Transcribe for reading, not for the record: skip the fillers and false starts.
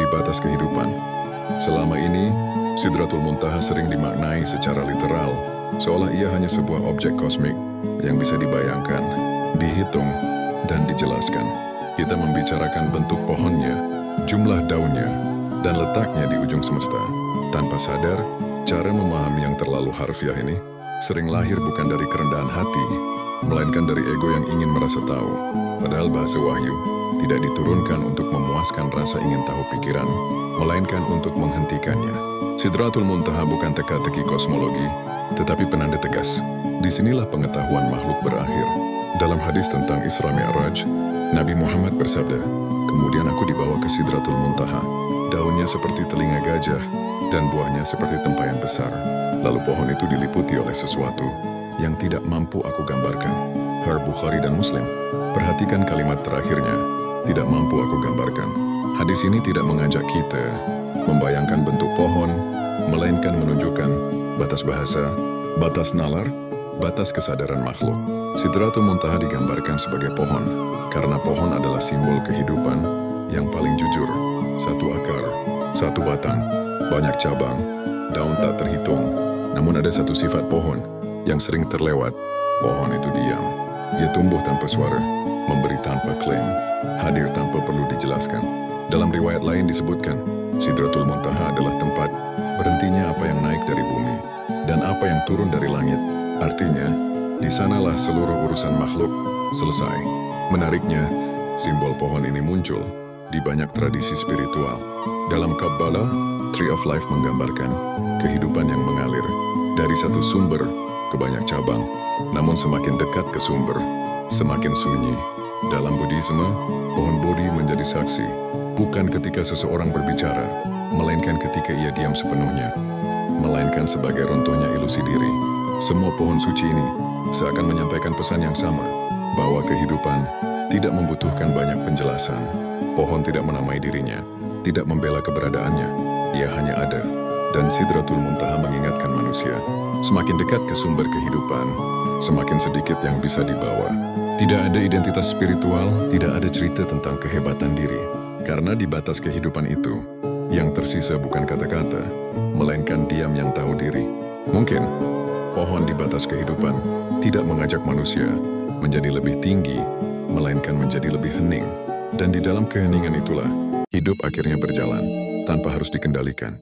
batas kehidupan. Selama ini, Sidratul Muntaha sering dimaknai secara literal, seolah ia hanya sebuah objek kosmik yang bisa dibayangkan, dihitung, dan dijelaskan. Kita membicarakan bentuk pohonnya, jumlah daunnya, dan letaknya di ujung semesta. Tanpa sadar, cara memahami yang terlalu harfiah ini sering lahir bukan dari kerendahan hati, melainkan dari ego yang ingin merasa tahu. Padahal bahasa wahyu tidak diturunkan untuk memuaskan rasa ingin tahu pikiran, melainkan untuk menghentikannya. Sidratul Muntaha bukan teka-teki kosmologi, tetapi penanda tegas. Disinilah pengetahuan makhluk berakhir. Dalam hadis tentang Isra Mi'raj, Nabi Muhammad bersabda, "Kemudian aku dibawa ke Sidratul Muntaha. Daunnya seperti telinga gajah, dan buahnya seperti tempayan besar. Lalu pohon itu diliputi oleh sesuatu yang tidak mampu aku gambarkan." Bukhari dan Muslim. Perhatikan kalimat terakhirnya, tidak mampu aku gambarkan. Hadis ini tidak mengajak kita membayangkan bentuk pohon, melainkan menunjukkan batas bahasa, batas nalar, batas kesadaran makhluk. Sidratul Muntaha digambarkan sebagai pohon, karena pohon adalah simbol kehidupan yang paling jujur. Satu akar, satu batang, banyak cabang, daun tak terhitung. Namun ada satu sifat pohon yang sering terlewat. Pohon itu diam. Ia tumbuh tanpa suara, memberi tanpa klaim, hadir tanpa perlu dijelaskan. Dalam riwayat lain disebutkan, Sidratul Muntaha adalah tempat berhentinya apa yang naik dari bumi dan apa yang turun dari langit. Artinya, di sanalah seluruh urusan makhluk selesai. Menariknya, simbol pohon ini muncul di banyak tradisi spiritual. Dalam Kabbalah, Tree of Life menggambarkan kehidupan yang mengalir dari satu sumber ke banyak cabang. Namun semakin dekat ke sumber, semakin sunyi. Dalam Buddhisme, pohon Bodhi menjadi saksi, bukan ketika seseorang berbicara, melainkan ketika ia diam sepenuhnya, melainkan sebagai runtuhnya ilusi diri. Semua pohon suci ini seakan menyampaikan pesan yang sama, bahwa kehidupan tidak membutuhkan banyak penjelasan. Pohon tidak menamai dirinya, tidak membela keberadaannya, ia hanya ada. Dan Sidratul Muntaha mengingatkan manusia, semakin dekat ke sumber kehidupan, semakin sedikit yang bisa dibawa. Tidak ada identitas spiritual, tidak ada cerita tentang kehebatan diri. Karena di batas kehidupan itu, yang tersisa bukan kata-kata, melainkan diam yang tahu diri. Mungkin, pohon di batas kehidupan tidak mengajak manusia menjadi lebih tinggi, melainkan menjadi lebih hening. Dan di dalam keheningan itulah, hidup akhirnya berjalan, tanpa harus dikendalikan.